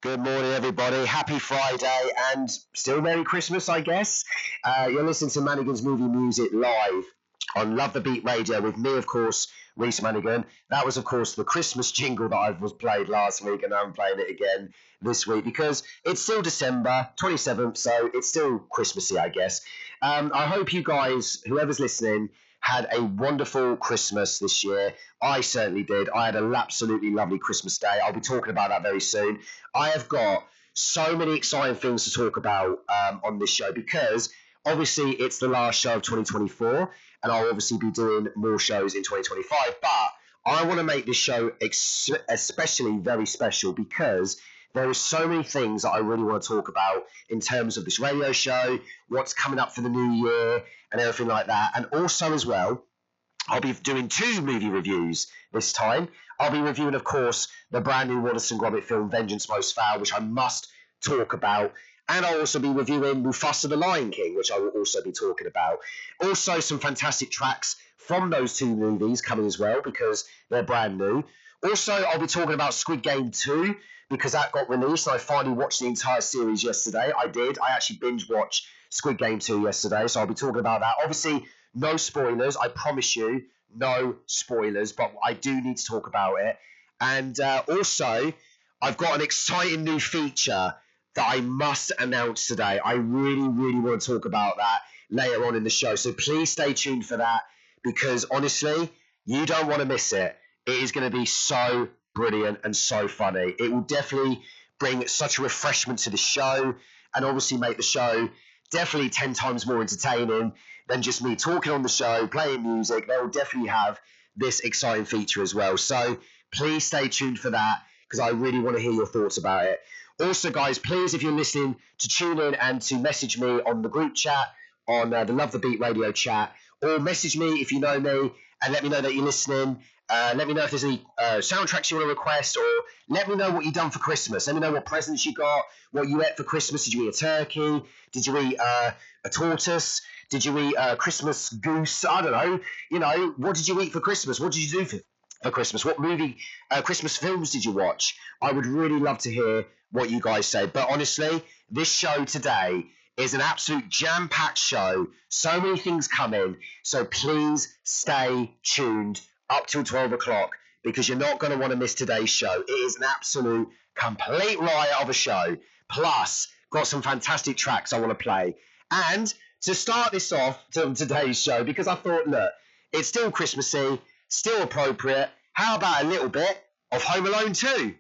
Good morning, everybody. Happy Friday and still Merry Christmas, I guess. You're listening to Manigan's Movie Music live on Love the Beat Radio with me, of course, Reese Manigan. That was, of course, the Christmas jingle that I was played last week, and I'm playing it again this week because it's still December 27th, so it's still Christmassy, I guess. I hope you guys, whoever's listening, had a wonderful Christmas this year. I certainly did. I had an absolutely lovely Christmas day. I'll be talking about that very soon. I have got so many exciting things to talk about on this show because obviously it's the last show of 2024 and I'll obviously be doing more shows in 2025. But I want to make this show especially very special because there are so many things that I really want to talk about in terms of this radio show, what's coming up for the new year, and everything like that. And also as well, I'll be doing 2 movie reviews this time. I'll be reviewing, of course, the brand new Wallace & Gromit film, Vengeance Most Foul, which I must talk about. And I'll also be reviewing Mufasa the Lion King, which I will also be talking about. Also, some fantastic tracks from those 2 movies coming as well, because they're brand new. Also, I'll be talking about Squid Game 2, because that got released, and I finally watched the entire series yesterday. I did. I actually binge-watched Squid Game 2 yesterday, so I'll be talking about that. Obviously, no spoilers. I promise you, no spoilers, but I do need to talk about it. And also, I've got an exciting new feature that I must announce today. I really, really want to talk about that later on in the show, so please stay tuned for that, because honestly, you don't want to miss it. It is going to be so brilliant and so funny. It will definitely bring such a refreshment to the show and obviously make the show definitely 10 times more entertaining than just me talking on the show, playing music. They will definitely have this exciting feature as well. So please stay tuned for that because I really want to hear your thoughts about it. Also, guys, please, if you're listening, to tune in and to message me on the group chat, on the Love the Beat Radio chat, or message me if you know me and let me know that you're listening. Let me know if there's any soundtracks you want to request, or let me know what you've done for Christmas. Let me know what presents you got, what you ate for Christmas. Did you eat a turkey? Did you eat a tortoise? Did you eat a Christmas goose? I don't know. You know, what did you eat for Christmas? What did you do for Christmas? What movie, Christmas films did you watch? I would really love to hear what you guys say. But honestly, this show today is an absolute jam-packed show. So many things coming. So please stay tuned up till 12 o'clock because you're not going to want to miss today's show. It is an absolute complete riot of a show. Plus, got some fantastic tracks I want to play. And to start this off to today's show, because I thought, look, it's still Christmassy, still appropriate. How about a little bit of Home Alone 2?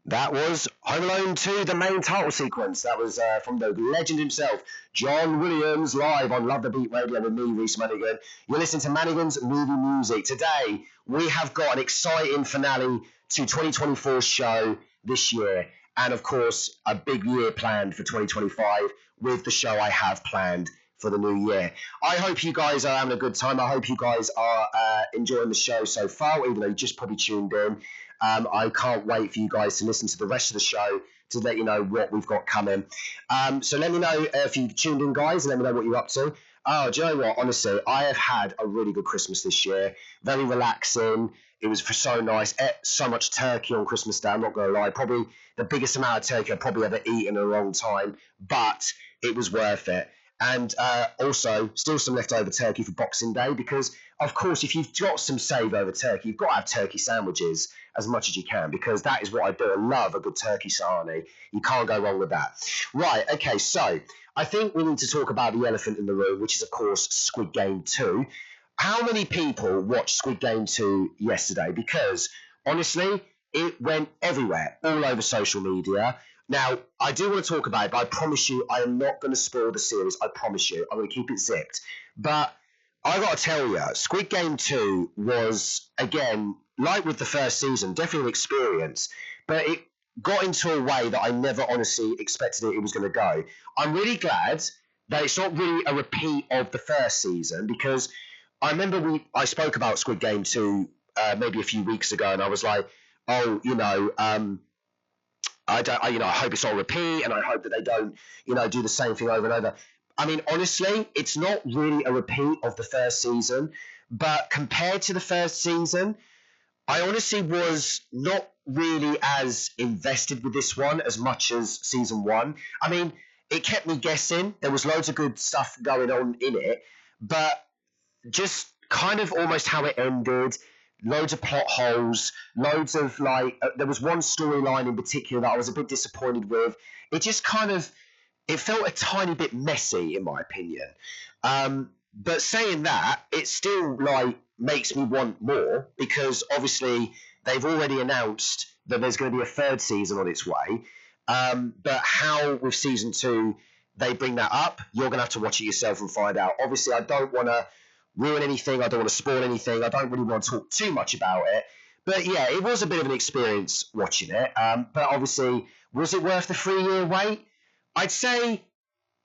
That was Home Alone 2, the main title sequence. That was from the legend himself, John Williams, live on Love the Beat Radio with me, Reese Manigan. You're listening to Manigan's Movie Music. Today, we have got an exciting finale to 2024's show this year. And, of course, a big year planned for 2025 with the show I have planned for the new year. I hope you guys are having a good time. I hope you guys are enjoying the show so far, even though you just probably tuned in. I can't wait for you guys to listen to the rest of the show to let you know what we've got coming. So let me know if you've tuned in, guys, and let me know what you're up to. Oh, do you know what? Honestly, I have had a really good Christmas this year. Very relaxing. It was so nice. Ate so much turkey on Christmas Day, I'm not going to lie. Probably the biggest amount of turkey I've probably ever eaten in a long time. But it was worth it. And also, still some leftover turkey for Boxing Day because, of course, if you've got some save-over turkey, you've got to have turkey sandwiches as much as you can because that is what I do. I love a good turkey sarnie. You can't go wrong with that. Right, okay, so I think we need to talk about the elephant in the room, which is, of course, Squid Game 2. How many people watched Squid Game 2 yesterday? Because, honestly, it went everywhere, all over social media. Now, I do want to talk about it, but I promise you I am not going to spoil the series. I promise you. I'm going to keep it zipped. But I got to tell you, Squid Game 2 was, again, like with the first season, definitely an experience. But it got into a way that I never honestly expected it was going to go. I'm really glad that it's not really a repeat of the first season because I remember I spoke about Squid Game 2 maybe a few weeks ago, and I was like, oh, I hope it's not a repeat, and I hope that they don't, do the same thing over and over. I mean, honestly, it's not really a repeat of the first season, but compared to the first season, I honestly was not really as invested with this one as much as season one. I mean, it kept me guessing. There was loads of good stuff going on in it, but just kind of almost how it ended, loads of plot holes, loads of there was one storyline in particular that I was a bit disappointed with. It just kind of, it felt a tiny bit messy in my opinion. But saying that, it still makes me want more, because obviously they've already announced that there's going to be a third season on its way. But how with season 2 they bring that up, you're going to have to watch it yourself and find out. Obviously, I don't want to ruin anything. I don't want to spoil anything. I don't really want to talk too much about it. But yeah, it was a bit of an experience watching it. But obviously, was it worth the 3-year wait? I'd say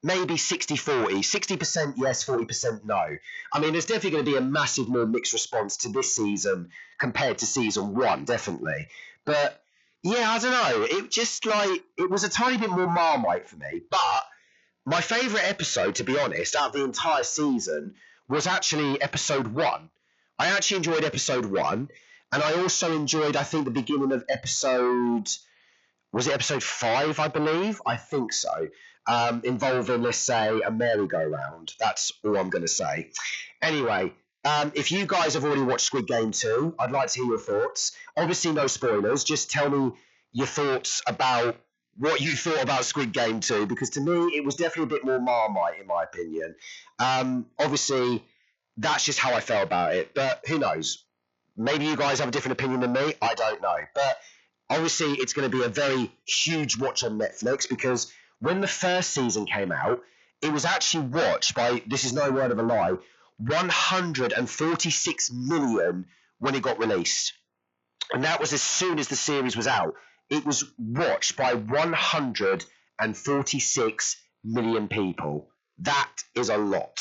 maybe 60-40. 60% yes, 40% no. I mean, there's definitely going to be a massive more mixed response to this season compared to season 1, definitely. But yeah, I don't know. It just it was a tiny bit more Marmite for me. But my favourite episode, to be honest, out of the entire season was actually episode 1. I actually enjoyed episode 1. And I also enjoyed, I think, the beginning of episode... Was it episode 5, I believe? I think so. Involving, let's say, a merry-go-round. That's all I'm going to say. Anyway, if you guys have already watched Squid Game 2, I'd like to hear your thoughts. Obviously, no spoilers. Just tell me your thoughts about what you thought about Squid Game 2, because to me, it was definitely a bit more Marmite, in my opinion. Obviously, that's just how I felt about it. But who knows? Maybe you guys have a different opinion than me. I don't know. But obviously, it's going to be a very huge watch on Netflix, because when the first season came out, it was actually watched by, this is no word of a lie, 146 million when it got released. And that was as soon as the series was out. It was watched by 146 million people. That is a lot.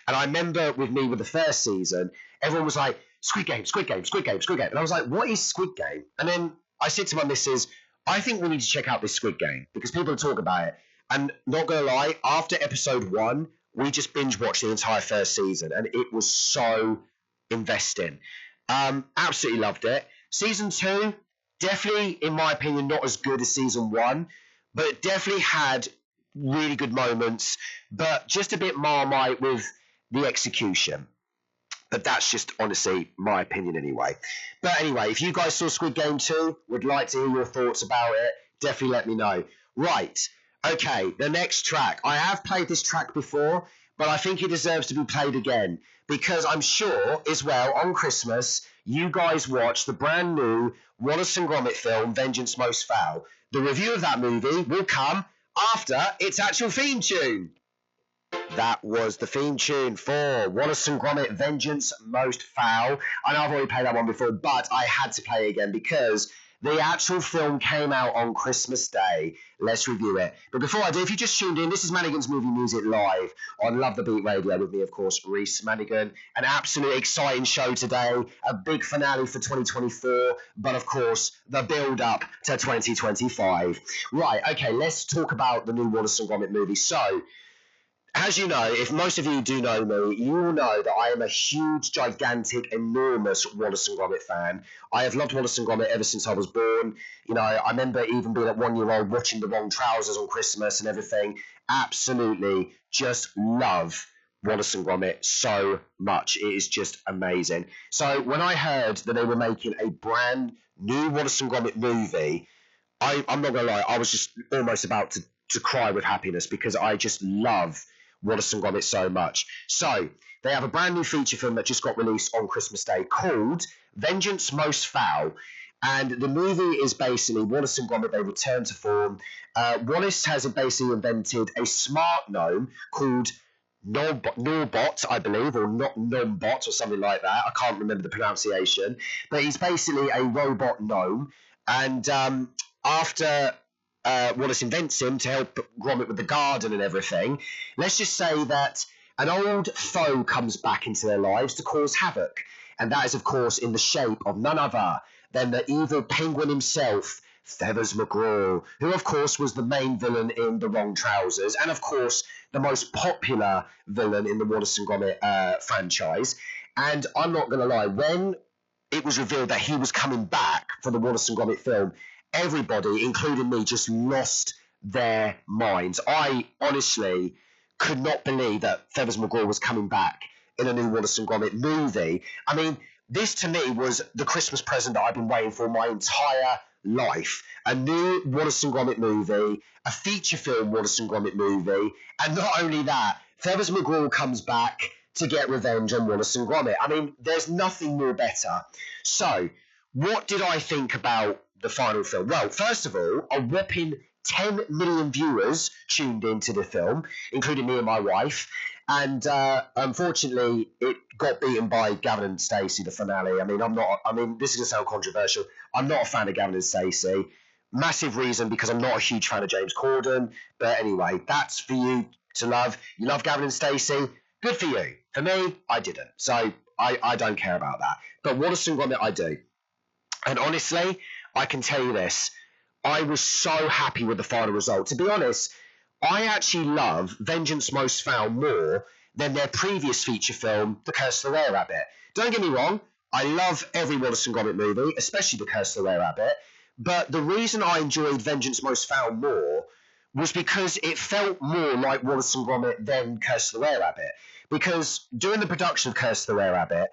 And I remember with the first season, everyone was like, Squid Game, Squid Game, Squid Game, Squid Game. And I was like, what is Squid Game? And then I said to my missus, I think we need to check out this Squid Game, because people talk about it. And not going to lie, after episode 1, we just binge watched the entire first season, and it was so investing. Absolutely loved it. Season 2, definitely, in my opinion, not as good as season 1, but it definitely had really good moments, but just a bit Marmite with the execution. But that's just, honestly, my opinion anyway. But anyway, if you guys saw Squid Game 2, would like to hear your thoughts about it, definitely let me know. Right. Okay, the next track. I have played this track before, but I think it deserves to be played again, because I'm sure, as well, on Christmas, you guys watched the brand new Wallace and Gromit film, Vengeance Most Foul. The review of that movie will come after its actual theme tune. That was the theme tune for Wallace and Gromit, Vengeance Most Foul. I know I've already played that one before, but I had to play it again because the actual film came out on Christmas Day. Let's review it. But before I do, if you just tuned in, this is Manigan's Movie Music Live on Love the Beat Radio with me, of course, Reese Manigan. An absolutely exciting show today. A big finale for 2024, but of course, the build-up to 2025. Right, okay, let's talk about the new Wallace and Gromit movie. So, as you know, if most of you do know me, you will know that I am a huge, gigantic, enormous Wallace and Gromit fan. I have loved Wallace and Gromit ever since I was born. You know, I remember even being at 1-year-old watching The Wrong Trousers on Christmas and everything. Absolutely just love Wallace and Gromit so much. It is just amazing. So when I heard that they were making a brand new Wallace and Gromit movie, I'm not going to lie, I was just almost about to cry with happiness, because I just love Wallace and Gromit so much. So, they have a brand new feature film that just got released on Christmas Day called Vengeance Most Foul. And the movie is basically Wallace and Gromit, they return to form. Wallace has basically invented a smart gnome called Norbot, I believe, or not Nombot or something like that. I can't remember the pronunciation. But he's basically a robot gnome. And after Wallace invents him to help Gromit with the garden and everything, let's just say that an old foe comes back into their lives to cause havoc. And that is, of course, in the shape of none other than the evil penguin himself, Feathers McGraw, who, of course, was the main villain in The Wrong Trousers, and, of course, the most popular villain in the Wallace and Gromit franchise. And I'm not going to lie, when it was revealed that he was coming back for the Wallace and Gromit film, everybody, including me, just lost their minds. I honestly could not believe that Feathers McGraw was coming back in a new Wallace and Gromit movie. I mean, this to me was the Christmas present that I've been waiting for my entire life. A new Wallace and Gromit movie, a feature film Wallace and Gromit movie, and not only that, Feathers McGraw comes back to get revenge on Wallace and Gromit. I mean, there's nothing more better. So, what did I think about the final film? Well, first of all, a whopping 10 million viewers tuned into the film, including me and my wife. And unfortunately, it got beaten by Gavin and Stacey, the finale. I mean, this is going to sound controversial. I'm not a fan of Gavin and Stacey. Massive reason because I'm not a huge fan of James Corden. But anyway, that's for you to love. You love Gavin and Stacey. Good for you. For me, I didn't. So I don't care about that. But Wallace and Gromit, I do. And honestly, I can tell you this. I was so happy with the final result. To be honest, I actually love Vengeance Most Foul more than their previous feature film, The Curse of the Were-Rabbit. Don't get me wrong, I love every Wallace and Gromit movie, especially The Curse of the Were-Rabbit, but the reason I enjoyed Vengeance Most Foul more was because it felt more like Wallace and Gromit than Curse of the Were-Rabbit. Because during the production of Curse of the Were-Rabbit,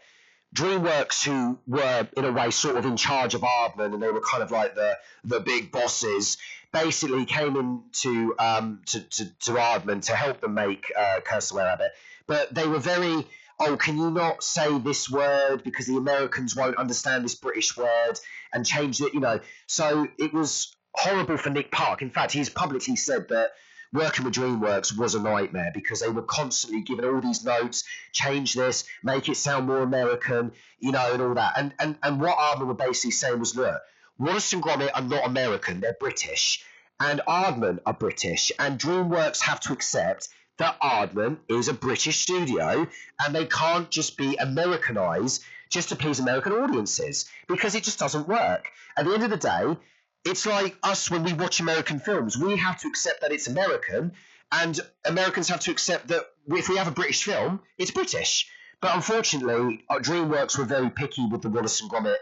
DreamWorks, who were in a way sort of in charge of Aardman, and they were kind of like the big bosses, basically came in to Aardman to help them make Curse of the Were-Rabbit. But they were very, oh, can you not say this word because the Americans won't understand this British word, and changed it, you know. So it was horrible for Nick Park. In fact, he's publicly said that working with DreamWorks was a nightmare because they were constantly giving all these notes, change this, make it sound more American, you know, and all that. And what Aardman were basically saying was, look, Wallace and Gromit are not American, they're British. And Aardman are British. And DreamWorks have to accept that Aardman is a British studio and they can't just be Americanized just to please American audiences because it just doesn't work. At the end of the day, it's like us when we watch American films. We have to accept that it's American, and Americans have to accept that if we have a British film, it's British. But unfortunately, DreamWorks were very picky with the Wallace and Gromit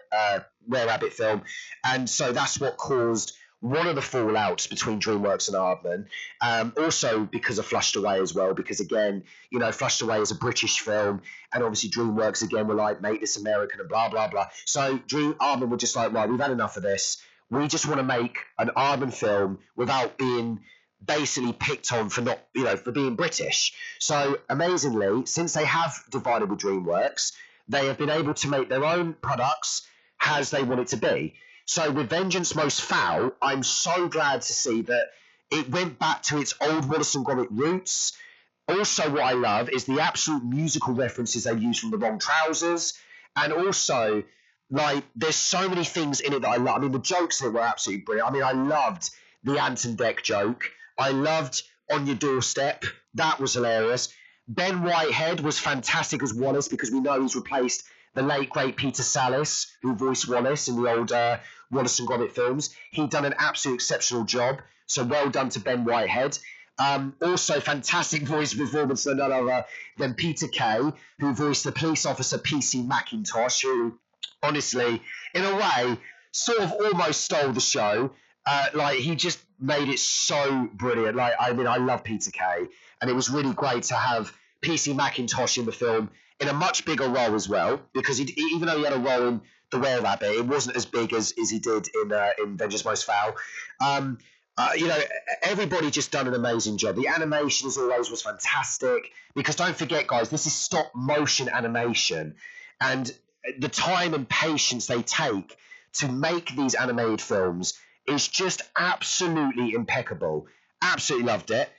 Were-Rabbit film, and so that's what caused one of the fallouts between DreamWorks and Aardman. Also because of Flushed Away as well, because again, you know, Flushed Away is a British film, and obviously DreamWorks again were like, make this American and blah, blah, blah. So Aardman were just like, right, we've had enough of this. We just want to make an Aardman film without being basically picked on for not, you know, for being British. So amazingly, since they have divided with DreamWorks, they have been able to make their own products as they want it to be. So with Vengeance Most Foul, I'm so glad to see that it went back to its old Wallace and Gromit roots. Also, what I love is the absolute musical references they use from The Wrong Trousers, and also, like, there's so many things in it that I love. I mean, the jokes in it were absolutely brilliant. I mean, I loved the Ant and Dec joke. I loved On Your Doorstep. That was hilarious. Ben Whitehead was fantastic as Wallace because we know he's replaced the late, great Peter Sallis, who voiced Wallace in the old Wallace and Gromit films. He'd done an absolute exceptional job. So well done to Ben Whitehead. Also, fantastic voice performance for none other than Peter Kay, who voiced the police officer P.C. McIntosh, who honestly, in a way, sort of almost stole the show. Like, he just made it so brilliant. Like, I mean, I love Peter Kay, and it was really great to have P.C. McIntosh in the film in a much bigger role as well, because even though he had a role in The Were-Rabbit, it wasn't as big as he did in Vengeance Most Foul. You know, everybody just done an amazing job. The animation, as always, was fantastic, because don't forget, guys, this is stop motion animation, and the time and patience they take to make these animated films is just absolutely impeccable. Absolutely loved it.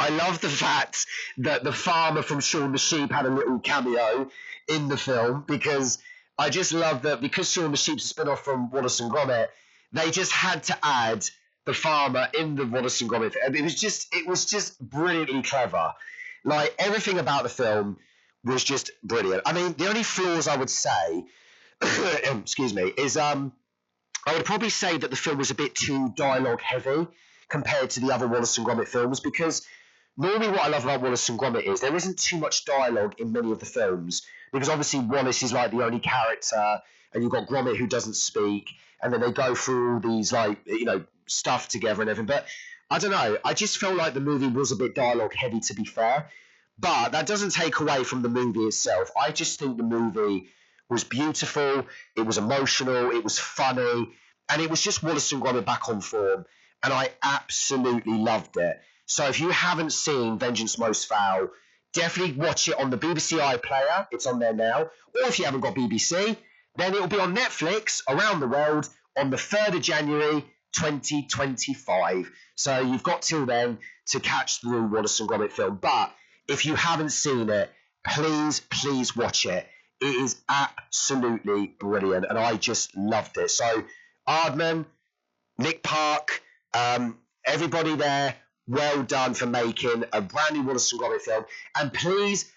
I love the fact that the farmer from Shaun the Sheep had a little cameo in the film, because I just love that because Shaun the Sheep's a spin-off from Wallace and Gromit, they just had to add the farmer in the Wallace and Gromit film. It was just brilliantly clever. Like, everything about the film was just brilliant. I mean, the only flaws I would say, excuse me, is I would probably say that the film was a bit too dialogue heavy compared to the other Wallace and Gromit films, because normally what I love about Wallace and Gromit is there isn't too much dialogue in many of the films, because obviously Wallace is like the only character, and you've got Gromit who doesn't speak, and then they go through all these like stuff together and everything. But I don't know. I just felt like the movie was a bit dialogue heavy, to be fair. But that doesn't take away from the movie itself. I just think the movie was beautiful. It was emotional. It was funny. And it was just Wallace and Gromit back on form. And I absolutely loved it. So if you haven't seen Vengeance Most Foul, definitely watch it on the BBC iPlayer. It's on there now. Or if you haven't got BBC, then it will be on Netflix around the world on the 3rd of January 2025. So you've got till then to catch the new Wallace and Gromit film. But if you haven't seen it, please watch it. It is absolutely brilliant, and I just loved it. So, Aardman, Nick Park, everybody there, well done for making a brand new Wallace and Gromit film. And please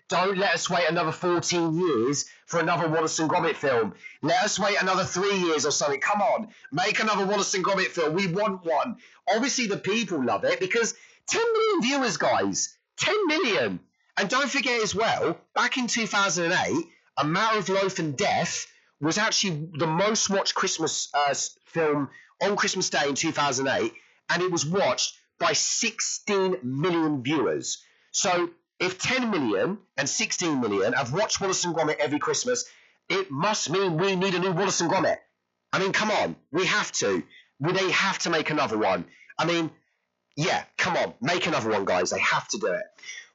don't let us wait another 14 years for another Wallace and Gromit film. Let us wait another 3 years or something. Come on, make another Wallace and Gromit film. We want one. Obviously, the people love it because 10 million viewers, guys. 10 million. And don't forget as well, back in 2008, A Matter of Life and Death was actually the most watched Christmas film on Christmas Day in 2008, and it was watched by 16 million viewers. So if 10 million and 16 million have watched Wallace and Gromit every Christmas, it must mean we need a new Wallace and Gromit. I mean, come on, we have to. They have to make another one. I mean, yeah, come on, make another one, guys. They have to do it.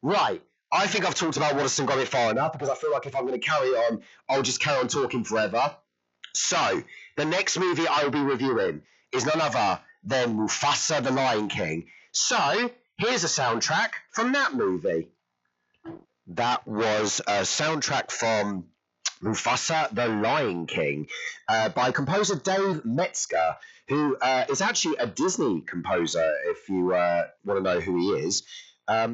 Right, I think I've talked about Wallace and Gromit far enough because I feel like if I'm going to carry on, I'll just carry on talking forever. So, the next movie I will be reviewing is none other than Mufasa the Lion King. So, here's a soundtrack from that movie. That was a soundtrack from Mufasa the Lion King by composer Dave Metzger, who is actually a Disney composer, if you want to know who he is.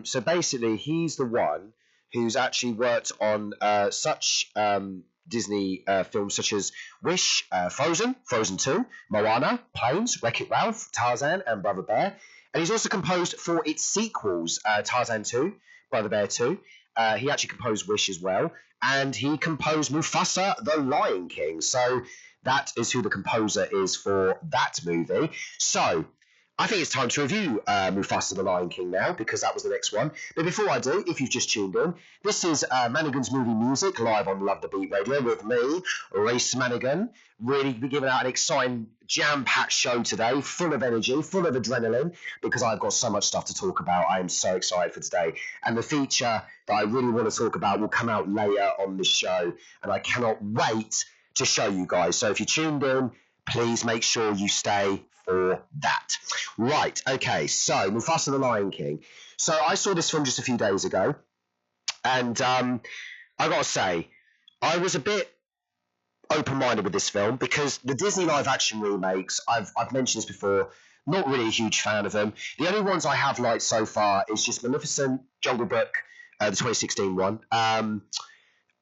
So basically, he's the one who's actually worked on such Disney films such as Wish, Frozen, Frozen 2, Moana, Planes, Wreck-It Ralph, Tarzan, and Brother Bear. And he's also composed for its sequels, Tarzan 2, Brother Bear 2. He actually composed Wish as well. And he composed Mufasa the Lion King. So that is who the composer is for that movie. So I think it's time to review Mufasa the Lion King now, because that was the next one. But before I do, if you've just tuned in, this is Manigan's Movie Music live on Love the Beat Radio with me, Reese Manigan. Really be giving out an exciting, jam-packed show today, full of energy, full of adrenaline, because I've got so much stuff to talk about. I am so excited for today. And the feature that I really want to talk about will come out later on the show, and I cannot wait to show you guys. So if you tuned in, please make sure you stay for that. Right, okay, so Mufasa the Lion King. So I saw this film just a few days ago, and I gotta say, I was a bit open-minded with this film because the Disney live-action remakes, I've mentioned this before, not really a huge fan of them. The only ones I have liked so far is just Maleficent, Jungle Book, the 2016 one, and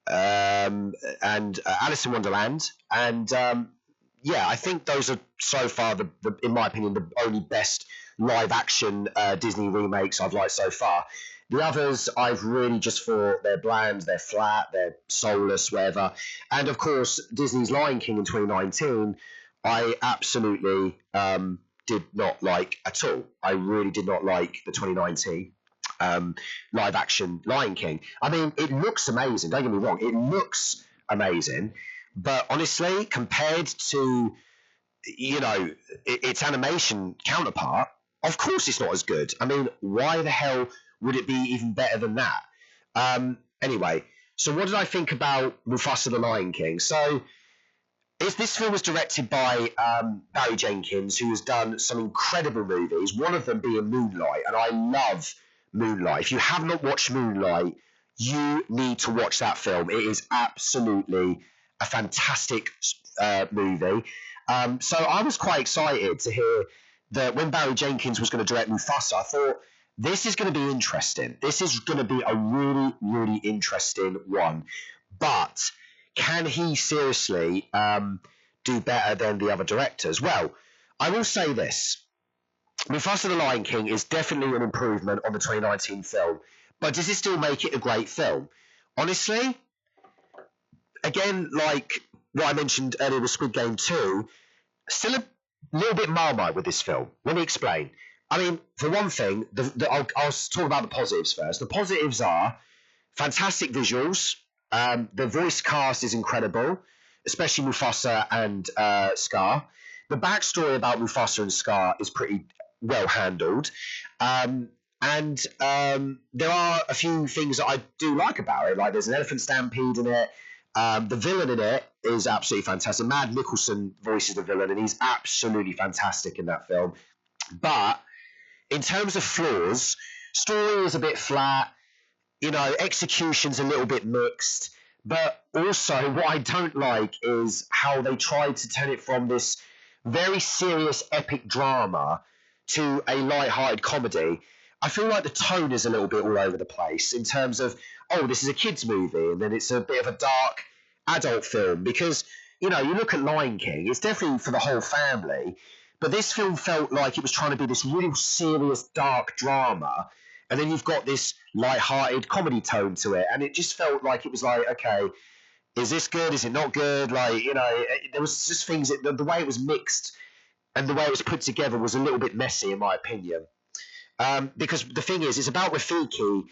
Alice in Wonderland, and yeah, I think those are so far, in my opinion, the only best live-action Disney remakes I've liked so far. The others, I've really just thought they're bland, they're flat, they're soulless, whatever. And of course, Disney's Lion King in 2019, I absolutely did not like at all. I really did not like the 2019 live-action Lion King. I mean, it looks amazing, don't get me wrong, it looks amazing. But honestly, compared to, its animation counterpart, of course it's not as good. I mean, why the hell would it be even better than that? Anyway, so what did I think about Mufasa the Lion King? So, this film was directed by Barry Jenkins, who has done some incredible movies, one of them being Moonlight, and I love Moonlight. If you have not watched Moonlight, you need to watch that film. It is absolutely a fantastic movie. So I was quite excited to hear that when Barry Jenkins was going to direct Mufasa, I thought, this is going to be interesting. This is going to be a really, really interesting one. But can he seriously do better than the other directors? Well, I will say this. Mufasa the Lion King is definitely an improvement on the 2019 film. But does it still make it a great film? honestly, again, like what I mentioned earlier with Squid Game 2, still a little bit Marmite with this film. Let me explain. I mean, for one thing, I'll talk about the positives first. The positives are fantastic visuals. The voice cast is incredible, especially Mufasa and Scar. The backstory about Mufasa and Scar is pretty well handled. There are a few things that I do like about it. Like there's an elephant stampede in it. The villain in it is absolutely fantastic. Mad Mikkelsen voices the villain, and he's absolutely fantastic in that film. But in terms of flaws, story is a bit flat. Execution's a little bit mixed. But also, what I don't like is how they tried to turn it from this very serious epic drama to a light-hearted comedy. I feel like the tone is a little bit all over the place in terms of, oh, this is a kid's movie, and then it's a bit of a dark adult film. Because, you look at Lion King, it's definitely for the whole family, but this film felt like it was trying to be this really serious, dark drama, and then you've got this light-hearted comedy tone to it, and it just felt like it was like, okay, is this good? Is it not good? Like, there was just things, the way it was mixed and the way it was put together was a little bit messy, in my opinion. Because the thing is, it's about Rafiki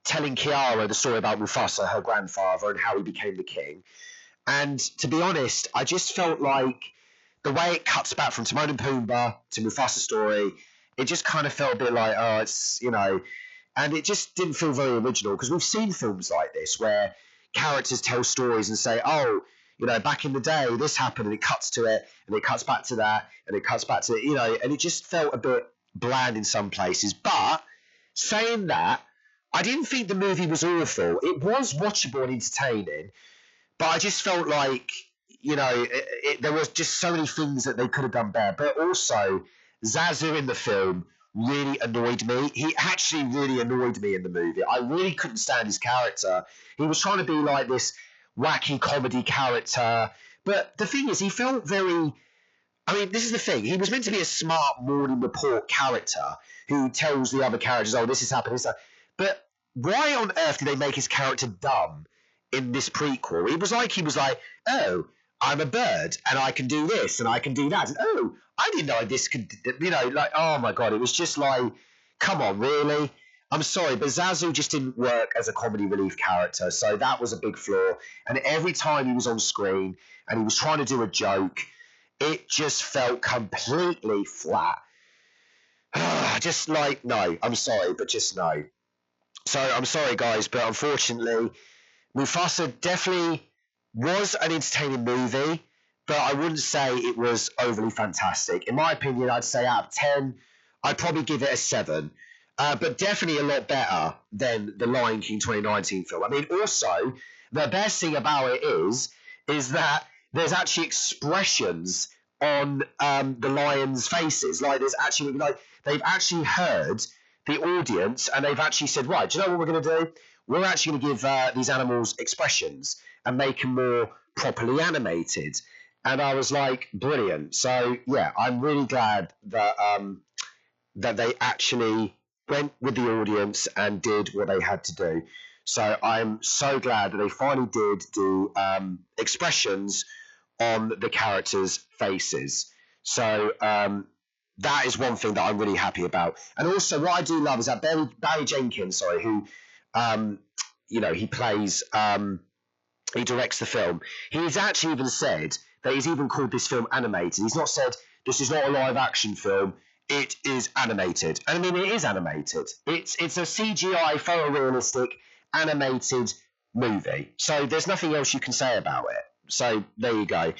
telling Kiara the story about Mufasa, her grandfather, and how he became the king. And to be honest, I just felt like the way it cuts back from Timon and Pumbaa to Mufasa's story, it just kind of felt a bit like, oh, it's, and it just didn't feel very original, because we've seen films like this where characters tell stories and say, oh, back in the day, this happened, and it cuts to it, and it cuts back to that, and it cuts back to it, and it just felt a bit bland in some places. But saying that, I didn't think the movie was awful. It was watchable and entertaining, but I just felt like, there was just so many things that they could have done better. But also, Zazu in the film really annoyed me. He actually really annoyed me in the movie. I really couldn't stand his character. He was trying to be like this wacky comedy character, but the thing is, he felt very... I mean, this is the thing. He was meant to be a smart morning report character who tells the other characters, oh, this is happening, this is happening. But why on earth did they make his character dumb in this prequel? He was like, oh, I'm a bird, and I can do this, and I can do that. And, oh, I didn't know this could, oh my God, it was just like, come on, really? I'm sorry, but Zazu just didn't work as a comedy relief character, so that was a big flaw. And every time he was on screen and he was trying to do a joke, it just felt completely flat. Just like, no, I'm sorry, but just no. So I'm sorry, guys, but unfortunately, Mufasa definitely was an entertaining movie, but I wouldn't say it was overly fantastic. In my opinion, I'd say out of 10, I'd probably give it a 7. But definitely a lot better than the Lion King 2019 film. I mean, also, the best thing about it is that there's actually expressions on the lions' faces. Like, there's actually, they've actually heard the audience, and they've actually said, right, do you know what we're going to do? We're actually going to give these animals expressions and make them more properly animated. And I was like, brilliant. So, yeah, I'm really glad that that they actually went with the audience and did what they had to do. So I'm so glad that they finally did do expressions on the characters' faces. So that is one thing that I'm really happy about. And also what I do love is that Barry Jenkins, who, he plays, he directs the film. He's actually even said that he's even called this film animated. He's not said, this is not a live action film. It is animated. I mean, it is animated. It's a CGI, photorealistic, animated movie. So there's nothing else you can say about it. So there you go.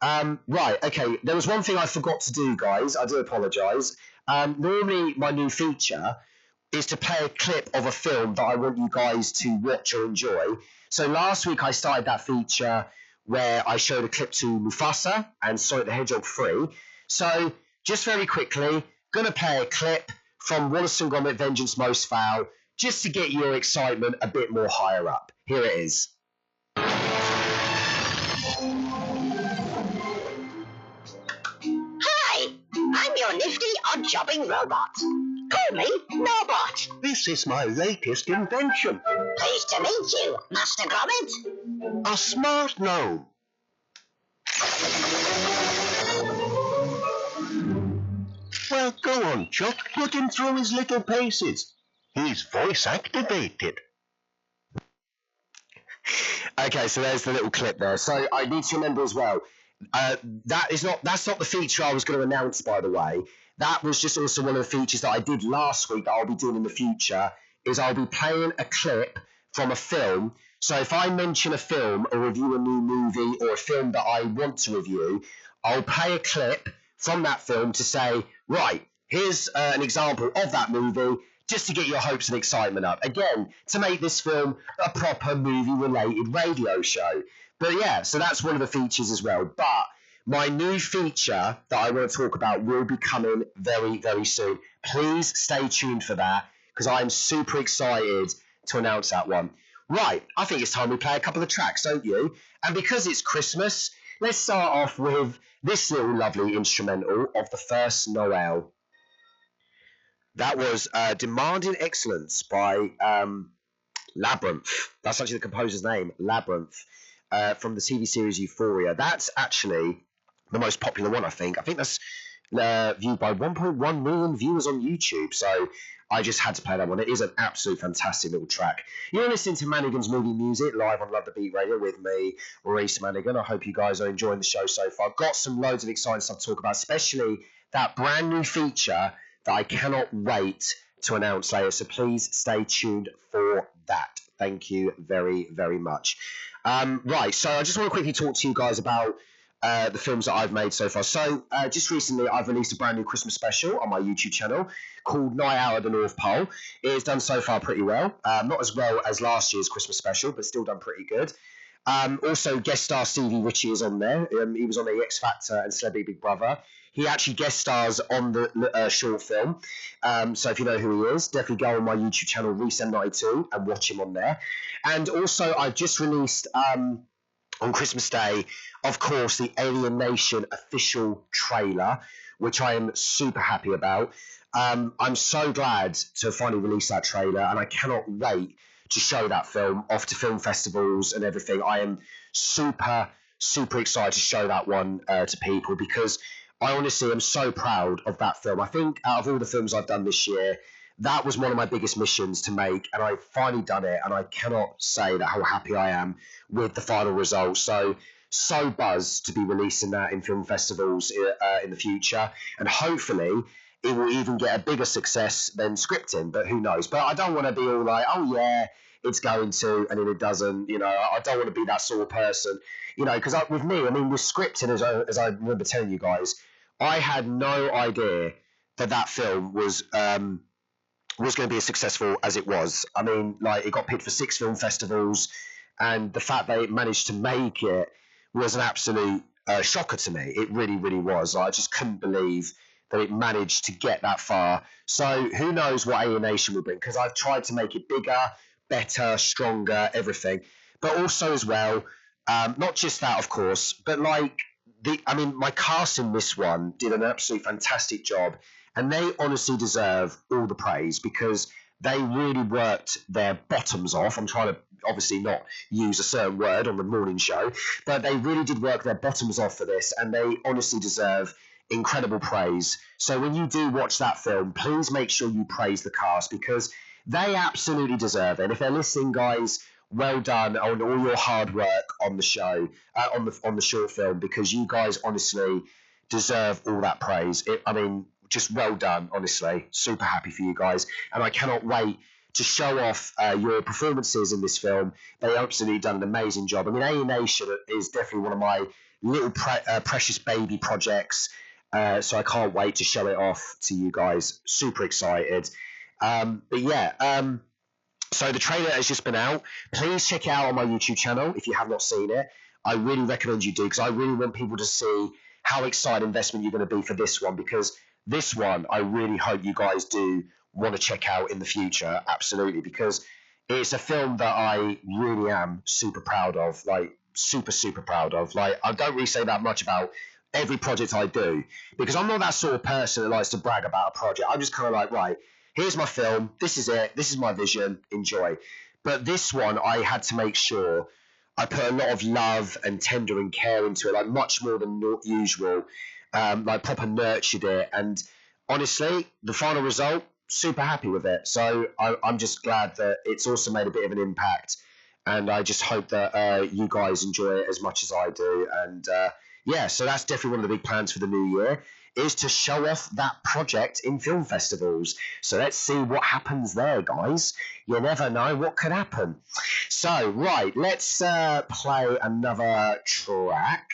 Right, okay. There was one thing I forgot to do, guys. I do apologise. Normally, my new feature is to play a clip of a film that I want you guys to watch or enjoy. So last week, I started that feature where I showed a clip to Mufasa and Sonic the Hedgehog 3. So just very quickly, going to play a clip from Wallace and Gromit Vengeance Most Foul, just to get your excitement a bit more higher up. Here it is. Hi, I'm your nifty odd-jobbing robot. Call me Norbot. This is my latest invention. Pleased to meet you, Master Gromit. A smart gnome. Well, go on, Chuck. Put him through his little paces. He's voice activated. Okay, so there's the little clip there. So I need to remember as well, that's not the feature I was going to announce, by the way. That was just also one of the features that I did last week that I'll be doing in the future, is I'll be playing a clip from a film. So if I mention a film or review a new movie or a film that I want to review, I'll play a clip from that film to say, right, here's an example of that movie, just to get your hopes and excitement up. Again, to make this film a proper movie-related radio show. But yeah, so that's one of the features as well. But my new feature that I want to talk about will be coming very, very soon. Please stay tuned for that, because I'm super excited to announce that one. Right, I think it's time we play a couple of tracks, don't you? And because it's Christmas, let's start off with this little lovely instrumental of the first Noel. That was Demanding Excellence by Labyrinth. That's actually the composer's name, Labyrinth, from the TV series Euphoria. That's actually the most popular one, I think. I think that's viewed by 1.1 million viewers on YouTube. So I just had to play that one. It is an absolute fantastic little track. You're listening to Manigan's Movie Music live on Love the Beat Radio with me, Maurice Manigan. I hope you guys are enjoying the show so far. I've got some loads of exciting stuff to talk about, especially that brand new feature that I cannot wait to announce later. So please stay tuned for that. Thank you very, very much. Right, so I just want to quickly talk to you guys about the films that I've made so far. So just recently I've released a brand new Christmas special on my YouTube channel called Night Out at the North Pole. It has done so far pretty well. Not as well as last year's Christmas special, but still done pretty good. Also, guest star Stevie Ritchie is on there. He was on the X Factor and Celebrity Big Brother. He actually guest stars on the short film. So if you know who he is, definitely go on my YouTube channel, Reese92, and watch him on there. And also, I've just released on Christmas Day, of course, the Alien Nation official trailer, which I am super happy about. I'm so glad to finally release that trailer, and I cannot wait to show that film off to film festivals and everything. I am super, super excited to show that one to people, because I honestly am so proud of that film. I think out of all the films I've done this year, that was one of my biggest missions to make, and I've finally done it, and I cannot say that how happy I am with the final result. So buzzed to be releasing that in film festivals in the future, and hopefully it will even get a bigger success than scripting, but who knows. But I don't want to be all like, oh yeah, it's going to, and then it doesn't. You know, I don't want to be that sort of person, you know, because with me, I mean, with scripting, as I remember telling you guys, I had no idea that film was going to be as successful as it was. I mean, like, it got picked for 6 film festivals, and the fact that it managed to make it was an absolute shocker to me. It really, really was. I just couldn't believe that it managed to get that far. So who knows what Alien Nation will bring, because I've tried to make it bigger, better, stronger, everything. But also as well, not just that, of course, but like, my cast in this one did an absolutely fantastic job, and they honestly deserve all the praise, because they really worked their bottoms off. I'm trying to obviously not use a certain word on the morning show, but they really did work their bottoms off for this, and they honestly deserve incredible praise. So when you do watch that film, please make sure you praise the cast, because they absolutely deserve it. And if they're listening, guys, well done on all your hard work on the show, on the short film, because you guys honestly deserve all that praise. Just well done, honestly. Super happy for you guys, and I cannot wait to show off your performances in this film. They absolutely done an amazing job. I mean, Alien Nation is definitely one of my little precious baby projects, so I can't wait to show it off to you guys. Super excited. So the trailer has just been out. Please check it out on my YouTube channel if you have not seen it. I really recommend you do, because I really want people to see how excited investment you're going to be for this one, because this one I really hope you guys do want to check out in the future. Absolutely, because it's a film that I really am super proud of, like super, super proud of. Like, I don't really say that much about every project I do, because I'm not that sort of person that likes to brag about a project. I'm just kind of like, right, here's my film, this is it, this is my vision, enjoy. But this one, I had to make sure I put a lot of love and tender and care into it, like much more than usual, like proper nurtured it. And honestly, the final result, super happy with it. So I'm just glad that it's also made a bit of an impact. And I just hope that you guys enjoy it as much as I do. And yeah, so that's definitely one of the big plans for the new year, is to show off that project in film festivals. So let's see what happens there, guys. You never know what could happen. So, right, let's play another track.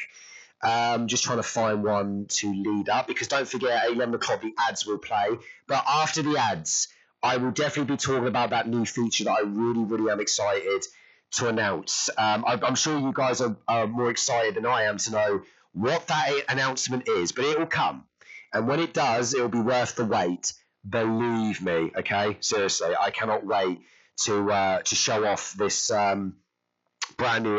Just trying to find one to lead up, because don't forget, at 11 o'clock, the ads will play. But after the ads, I will definitely be talking about that new feature that I really, really am excited to announce. I'm sure you guys are more excited than I am to know what that announcement is, but it will come. And when it does, it will be worth the wait. Believe me, okay? Seriously, I cannot wait to show off this brand new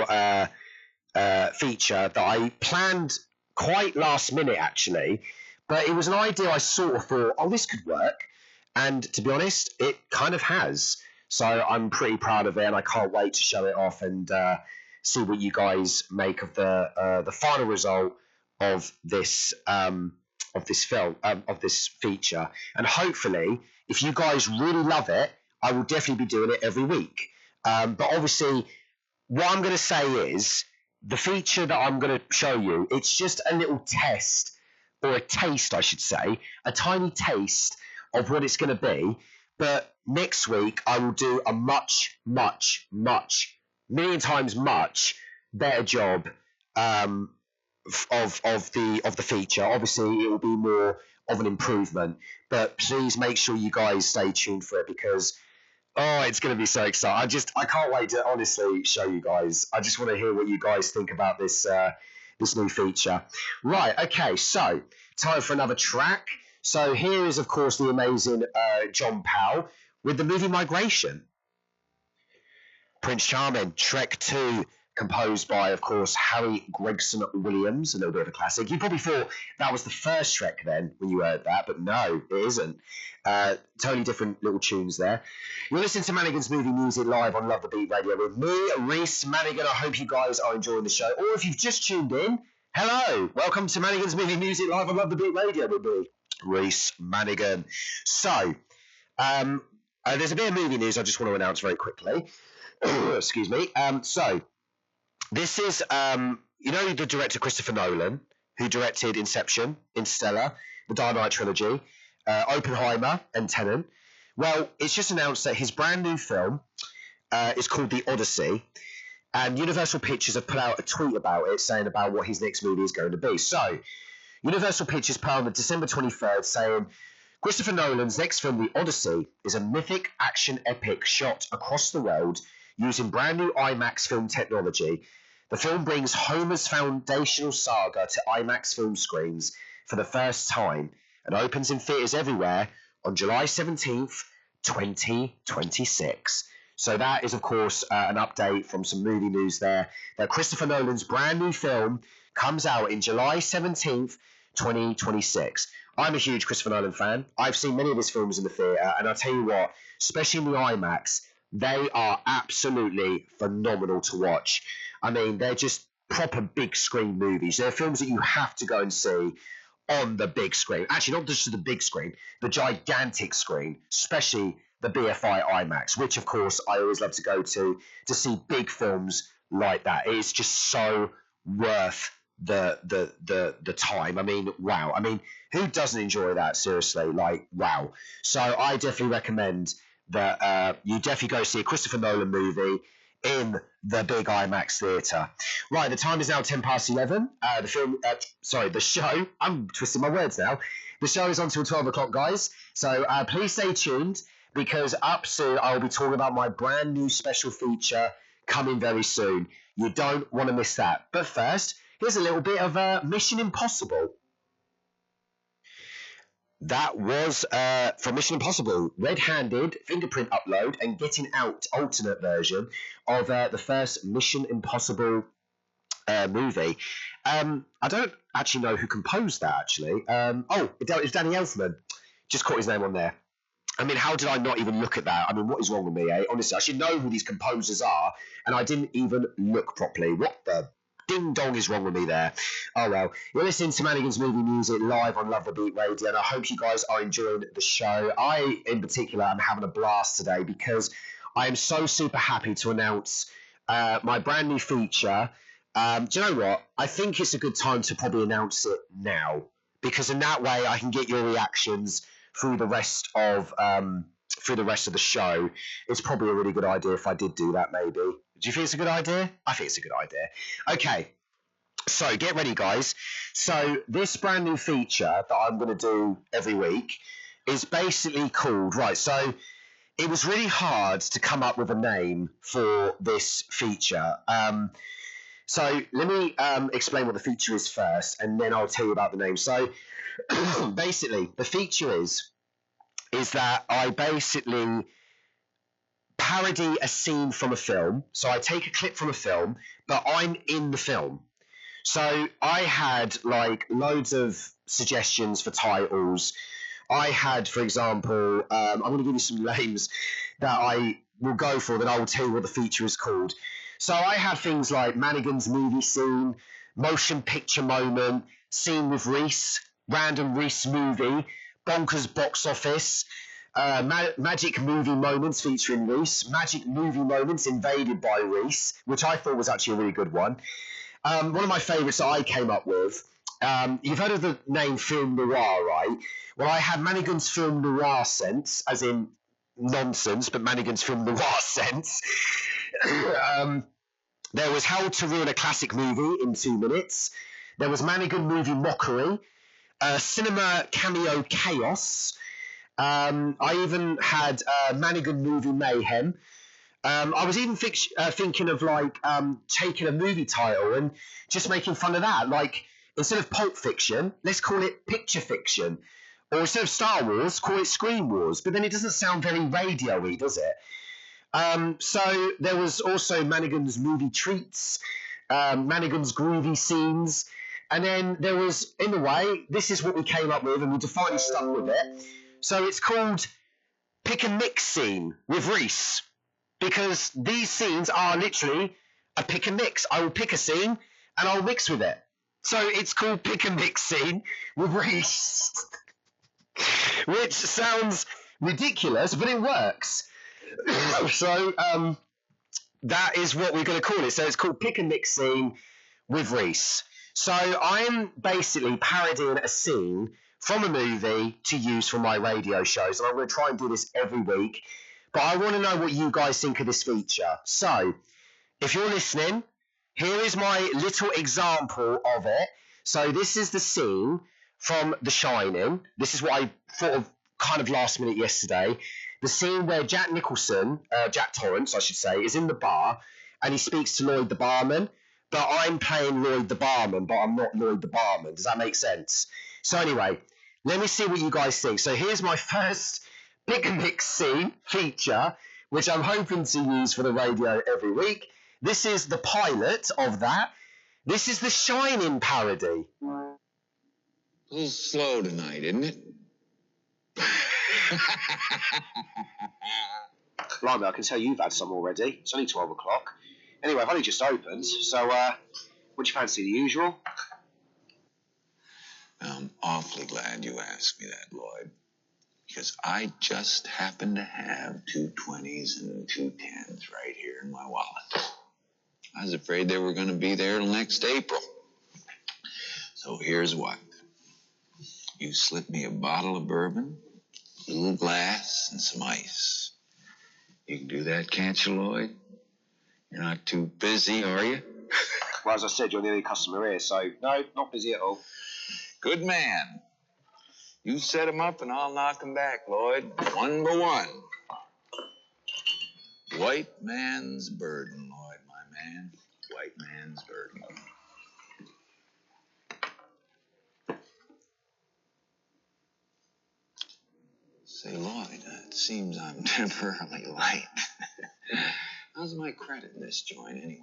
feature that I planned quite last minute, actually. But it was an idea I sort of thought, oh, this could work. And to be honest, it kind of has. So I'm pretty proud of it, and I can't wait to show it off and see what you guys make of the final result of this film, of this feature. And hopefully, if you guys really love it, I will definitely be doing it every week. But obviously, what I'm going to say is, the feature that I'm going to show you, it's just a little test, or a taste, I should say, a tiny taste of what it's going to be. But next week, I will do a much, much, much, million times much better job of the feature. Obviously, it will be more of an improvement. But please make sure you guys stay tuned for it, because it's going to be so exciting. I can't wait to honestly show you guys. I just want to hear what you guys think about this this new feature. Right, okay, so time for another track. So here is, of course, the amazing John Powell with the movie Migration. Prince Charming, Shrek 2, composed by, of course, Harry Gregson Williams, a little bit of a classic. You probably thought that was the first Shrek then when you heard that, but no, it isn't. Totally different little tunes there. You're listening to Manigan's Movie Music live on Love the Beat Radio with me, Reese Manigan. I hope you guys are enjoying the show. Or if you've just tuned in, hello, welcome to Manigan's Movie Music live on Love the Beat Radio with me, Reese Manigan. So, there's a bit of movie news I just want to announce very quickly. Excuse me. So, this is, you know, the director Christopher Nolan, who directed Inception, Interstellar, the Dark Knight trilogy, Oppenheimer, and Tenet. Well, it's just announced that his brand new film is called The Odyssey, and Universal Pictures have put out a tweet about it, saying about what his next movie is going to be. So, Universal Pictures put on the December 23rd saying, Christopher Nolan's next film, The Odyssey, is a mythic action epic shot across the world using brand new IMAX film technology. The film brings Homer's foundational saga to IMAX film screens for the first time and opens in theaters everywhere on July 17th, 2026. So that is, of course, an update from some movie news there, that Christopher Nolan's brand new film comes out in July 17th, 2026. I'm a huge Christopher Nolan fan. I've seen many of his films in the theatre, and I'll tell you what, especially in the IMAX, they are absolutely phenomenal to watch. I mean, they're just proper big screen movies. They're films that you have to go and see on the big screen. Actually, not just the big screen, the gigantic screen, especially the BFI IMAX, which, of course, I always love to go to see big films like that. It is just so worth the time. I mean, wow. I mean, who doesn't enjoy that? Seriously, like, wow. So I definitely recommend that you definitely go see a Christopher Nolan movie in the big IMAX theatre. Right, the time is now 11:10. The show, I'm twisting my words now. The show is on till 12 o'clock, guys. So please stay tuned, because up soon I will be talking about my brand new special feature coming very soon. You don't want to miss that. But first, here's a little bit of Mission Impossible. That was from Mission Impossible, red-handed fingerprint upload and getting out alternate version of the first Mission Impossible movie. I don't actually know who composed that, actually. It was Danny Elfman. Just caught his name on there. I mean, how did I not even look at that? I mean, what is wrong with me, eh? Honestly, I should know who these composers are, and I didn't even look properly. What the ding dong is wrong with me there? Oh well. You're listening to Manigan's Movie Music live on Love the Beat Radio, and I hope you guys are enjoying the show. I, in particular, am having a blast today because I am so super happy to announce my brand new feature. Do you know what? I think it's a good time to probably announce it now, because in that way I can get your reactions through the rest of the show. It's probably a really good idea if I did do that, maybe. Do you think it's a good idea? I think it's a good idea. Okay, so get ready, guys. So this brand new feature that I'm going to do every week is basically called, right, so it was really hard to come up with a name for this feature. So let me explain what the feature is first, and then I'll tell you about the name. So basically, the feature is that I basically parody a scene from a film. So I take a clip from a film, but I'm in the film. So I had like loads of suggestions for titles. I had, for example, I'm going to give you some names that I will go for, then I will tell you what the feature is called. So I had things like Manigan's movie scene, motion picture moment, scene with Reese, random Reese movie, bonkers box office, magic movie moments featuring Reese, magic movie moments invaded by Reese, which I thought was actually a really good one. One of my favourites that I came up with, you've heard of the name film noir, right? Well, I had Manigan's film noir sense, as in nonsense, but Manigan's film noir sense. There was How to Ruin a Classic Movie in 2 minutes. There was Manigan movie mockery, cinema cameo chaos. I even had Manigan movie mayhem. I was even thinking of like taking a movie title and just making fun of that. Like, instead of Pulp Fiction, let's call it Picture Fiction. Or instead of Star Wars, call it Screen Wars. But then it doesn't sound very radio-y, does it? So there was also Manigan's movie treats, Manigan's groovy scenes. And then there was, in a way, this is what we came up with, and we finally stuck with it. So it's called Pick and Mix Scene with Reese. Because these scenes are literally a pick and mix. I will pick a scene and I'll mix with it. So it's called Pick and Mix Scene with Reese. Which sounds ridiculous, but it works. So that is what we're going to call it. So it's called Pick and Mix Scene with Reese. So I'm basically parodying a scene from a movie to use for my radio shows. And I'm going to try and do this every week. But I want to know what you guys think of this feature. So, if you're listening, here is my little example of it. So, this is the scene from The Shining. This is what I thought of kind of last minute yesterday. The scene where Jack Torrance, I should say, is in the bar and he speaks to Lloyd the barman. But I'm playing Lloyd the barman, but I'm not Lloyd the barman. Does that make sense? So, anyway, let me see what you guys think. So, here's my first Pick and Mix Scene feature, which I'm hoping to use for the radio every week. This is the pilot of that. This is the Shining parody. A little slow tonight, isn't it? Blimey, I can tell you've had some already. It's only 12 o'clock. Anyway, I've only just opened, so what do you fancy, the usual? I'm awfully glad you asked me that, Lloyd. Because I just happen to have 2 20s and 2 10s right here in my wallet. I was afraid they were going to be there till next April. So here's what. You slip me a bottle of bourbon, a little glass, and some ice. You can do that, can't you, Lloyd? You're not too busy, are you? Well, as I said, you're the only customer here, so no, not busy at all. Good man. You set him up and I'll knock him back, Lloyd. One by one. White man's burden, Lloyd, my man. White man's burden. Say, Lloyd, it seems I'm temporarily light. How's my credit in this joint, anyway?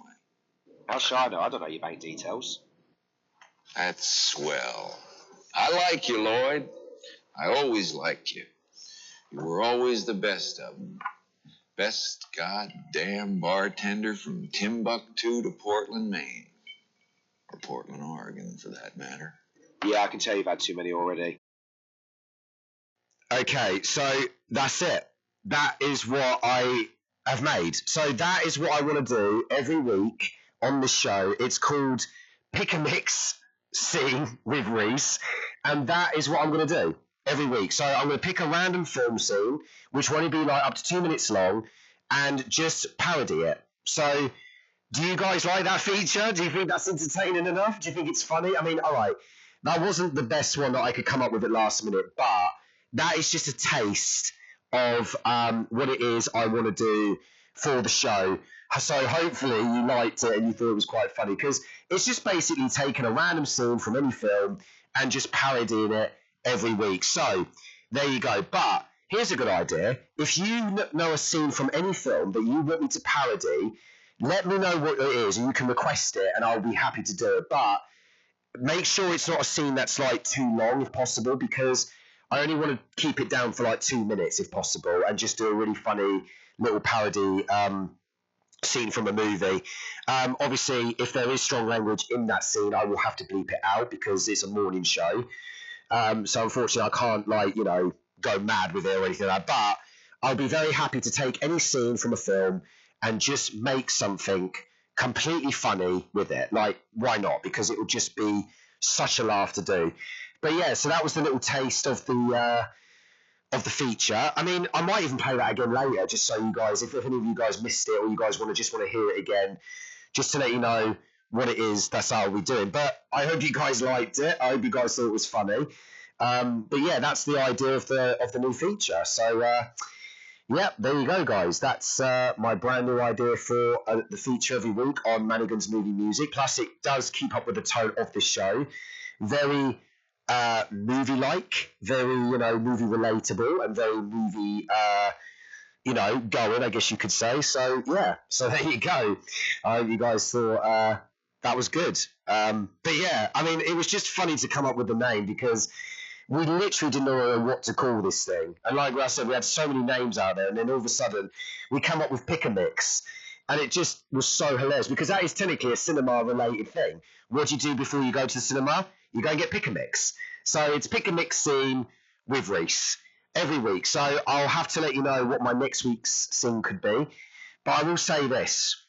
How should I know? I don't know your bank details. That's swell. I like you, Lloyd. I always liked you. You were always the best of them. Best goddamn bartender from Timbuktu to Portland, Maine. Or Portland, Oregon, for that matter. Yeah, I can tell you've had too many already. Okay, so that's it. That is what I have made. So that is what I want to do every week on the show. It's called Pick a Mix Scene with Reese, and that is what I'm going to do every week. So I'm going to pick a random film scene, which will only be like up to 2 minutes long, and just parody it. So do you guys like that feature? Do you think that's entertaining enough? Do you think it's funny? I mean, all right, that wasn't the best one that I could come up with at last minute, but that is just a taste of what it is I want to do for the show. So hopefully you liked it and you thought it was quite funny, because it's just basically taking a random scene from any film and just parodying it every week. So there you go. But here's a good idea. If you know a scene from any film that you want me to parody, let me know what it is and you can request it and I'll be happy to do it. But make sure it's not a scene that's like too long if possible, because I only want to keep it down for like 2 minutes if possible and just do a really funny little parody scene from a movie. Obviously, if there is strong language in that scene, I will have to bleep it out because it's a morning show. So unfortunately, I can't go mad with it or anything like that. But I'll be very happy to take any scene from a film and just make something completely funny with it. Like, why not? Because it will just be such a laugh to do. But yeah, so that was the little taste of the feature. I mean, I might even play that again later, just so you guys, if any of you guys missed it or you guys want to hear it again, just to let you know what it is. That's how we're doing. But I hope you guys liked it. I hope you guys thought it was funny. But yeah, that's the idea of the new feature. So yeah, there you go, guys. That's my brand new idea for the feature every week on Manigan's Movie Music. Plus, it does keep up with the tone of the show. Very movie-like, very, movie relatable, and very movie, going, I guess you could say. So, yeah, so there you go. I hope you guys thought that was good. But yeah, I mean, it was just funny to come up with the name because we literally didn't know what to call this thing. And like I said, we had so many names out there, and then all of a sudden we come up with Pick a Mix. And it just was so hilarious because that is technically a cinema-related thing. What do you do before you go to the cinema? You go and get Pick a Mix. So it's Pick a Mix scene with Reese every week. So I'll have to let you know what my next week's scene could be. But I will say this.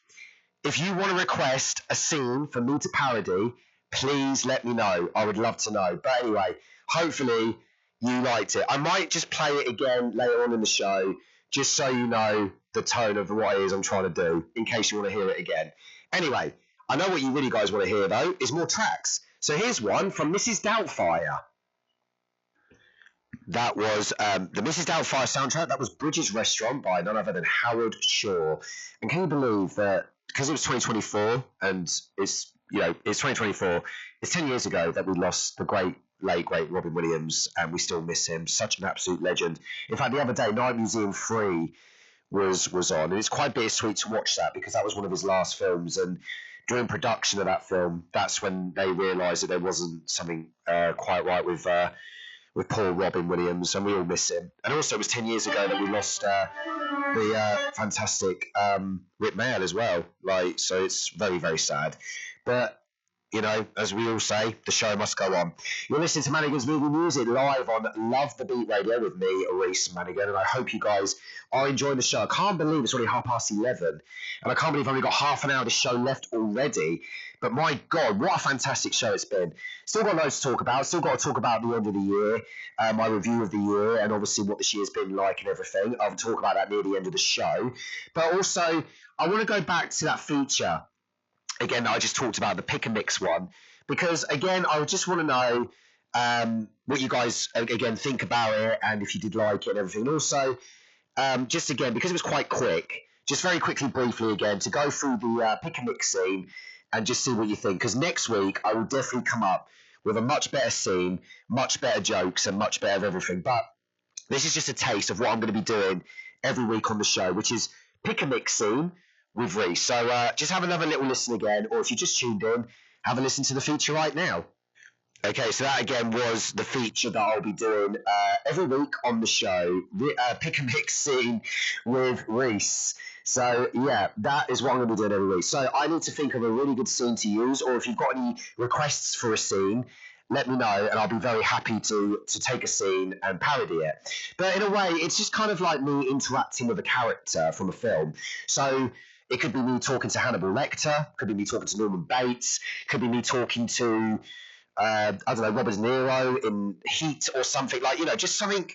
If you want to request a scene for me to parody, please let me know. I would love to know. But anyway, hopefully you liked it. I might just play it again later on in the show, just so you know the tone of what it is I'm trying to do, in case you want to hear it again. Anyway, I know what you really guys want to hear, though, is more tracks. So here's one from Mrs. Doubtfire. That was the Mrs. Doubtfire soundtrack. That was Bridges Restaurant by none other than Howard Shore. And can you believe that, because it was 2024, and it's 2024, it's 10 years ago that we lost the late great Robin Williams, and we still miss him. Such an absolute legend. In fact, the other day, Night Museum 3 was on, and it's quite bittersweet to watch that because that was one of his last films, and during production of that film, that's when they realised that there wasn't something quite right with poor Robin Williams, and we all miss him. And also, it was 10 years ago that we lost the fantastic Whit Mail as well. So it's very, very sad. But as we all say, the show must go on. You're listening to Manigan's Movie Music live on Love the Beat Radio with me, Reese Manigan, and I hope you guys are enjoying the show. I can't believe it's already 11:30, and I can't believe I've only got half an hour of the show left already. But my God, what a fantastic show it's been. Still got loads to talk about. Still got to talk about the end of the year, my review of the year, and obviously what this year's been like and everything. I'll talk about that near the end of the show. But also, I want to go back to that feature again, I just talked about, the Pick a Mix one, because again, I just want to know what you guys again think about it, and if you did like it and everything. And also, just again, because it was quite quick, just very quickly, briefly again, to go through the Pick a Mix scene and just see what you think. Because next week, I will definitely come up with a much better scene, much better jokes, and much better everything. But this is just a taste of what I'm going to be doing every week on the show, which is Pick a Mix scene with Reese. So just have another little listen again, or if you just tuned in, have a listen to the feature right now. Okay, so that again was the feature that I'll be doing every week on the show. Pick a mix scene with Reese. So yeah, that is what I'm going to be doing every week. So I need to think of a really good scene to use, or if you've got any requests for a scene, let me know, and I'll be very happy to take a scene and parody it. But in a way, it's just kind of like me interacting with a character from a film. So it could be me talking to Hannibal Lecter, could be me talking to Norman Bates, could be me talking to I don't know, Robert De Niro in Heat or something, like, just something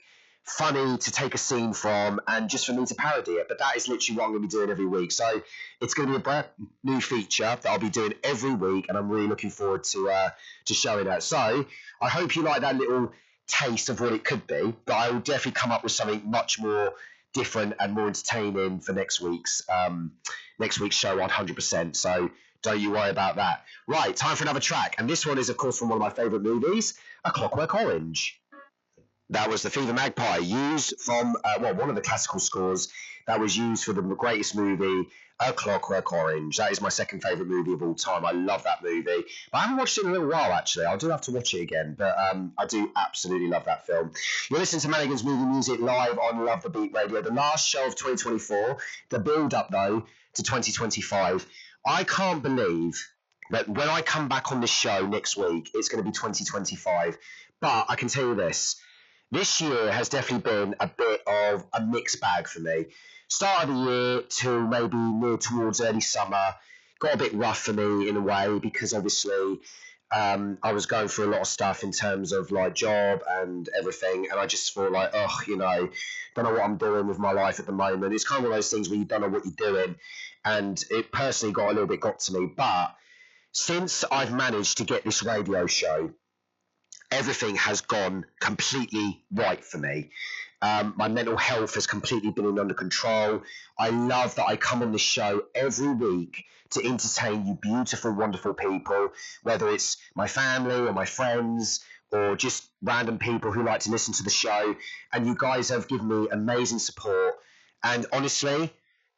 funny to take a scene from and just for me to parody it. But that is literally what I'm going to be doing every week. So it's going to be a brand new feature that I'll be doing every week, and I'm really looking forward to showing that. So I hope you like that little taste of what it could be, but I will definitely come up with something much more different and more entertaining for next week's show 100%. So don't you worry about that. Right, time for another track. And this one is, of course, from one of my favourite movies, A Clockwork Orange. That was the Fever Magpie, used from, one of the classical scores that was used for the greatest movie, A Clockwork Orange. That is my second favourite movie of all time. I love that movie. But I haven't watched it in a little while, actually. I do have to watch it again. But I do absolutely love that film. You're listening to Manigan's Movie Music live on Love the Beat Radio. The last show of 2024. The build-up, though, to 2025. I can't believe that when I come back on this show next week, it's going to be 2025. But I can tell you this. This year has definitely been a bit of a mixed bag for me. Start of the year to maybe near towards early summer got a bit rough for me in a way, because obviously I was going through a lot of stuff in terms of like job and everything, and I just thought like, don't know what I'm doing with my life at the moment. It's kind of one of those things where you don't know what you're doing, and it personally got to me. But since I've managed to get this radio show, everything has gone completely right for me. My mental health has completely been under control. I love that I come on this show every week to entertain you beautiful, wonderful people, whether it's my family or my friends or just random people who like to listen to the show. And you guys have given me amazing support. And honestly,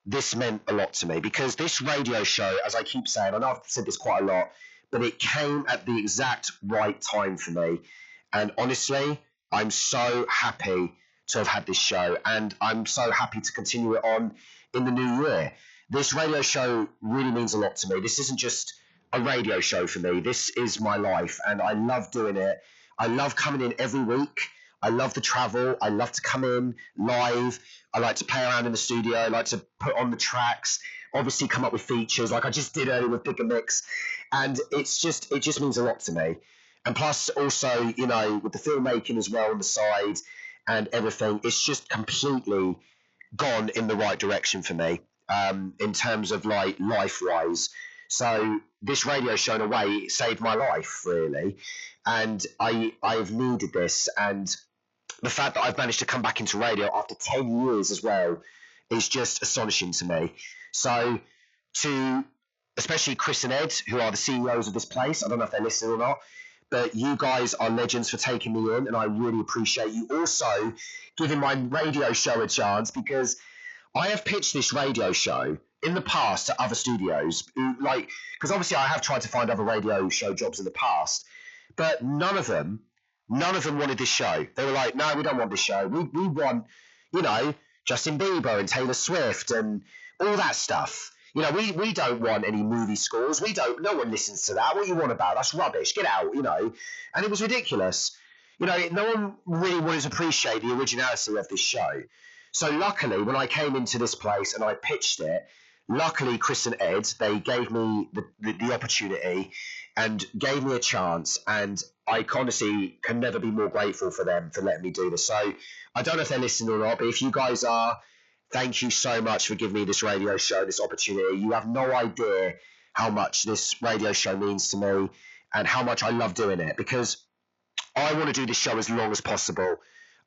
this meant a lot to me, because this radio show, as I keep saying, I know I've said this quite a lot, but it came at the exact right time for me. And honestly, I'm so happy to have had this show, and I'm so happy to continue it on in the new year. This radio show really means a lot to me. This isn't just a radio show for me. This is my life, and I love doing it. I love coming in every week. I love the travel. I love to come in live. I like to play around in the studio. I like to put on the tracks, obviously come up with features like I just did earlier with Pick a Mix. And it just means a lot to me. And plus also, with the filmmaking as well on the side and everything, it's just completely gone in the right direction for me, in terms of like life-wise. So this radio show, in a way, saved my life, really. And I've needed this. And the fact that I've managed to come back into radio after 10 years as well is just astonishing to me. So to especially Chris and Ed, who are the CEOs of this place, I don't know if they're listening or not, but you guys are legends for taking me in, and I really appreciate you also giving my radio show a chance, because I have pitched this radio show in the past to other studios, because obviously I have tried to find other radio show jobs in the past, but none of them wanted this show. They were like, no, we don't want this show. We want, Justin Bieber and Taylor Swift and all that stuff. We don't want any movie scores. No one listens to that. What you want about? That's rubbish. Get out, And it was ridiculous. No one really wanted to appreciate the originality of this show. So luckily, when I came into this place and I pitched it, luckily Chris and Ed, they gave me the opportunity and gave me a chance. And I honestly can never be more grateful for them for letting me do this. So I don't know if they're listening or not, but if you guys are, thank you so much for giving me this radio show, this opportunity. You have no idea how much this radio show means to me and how much I love doing it, because I want to do this show as long as possible.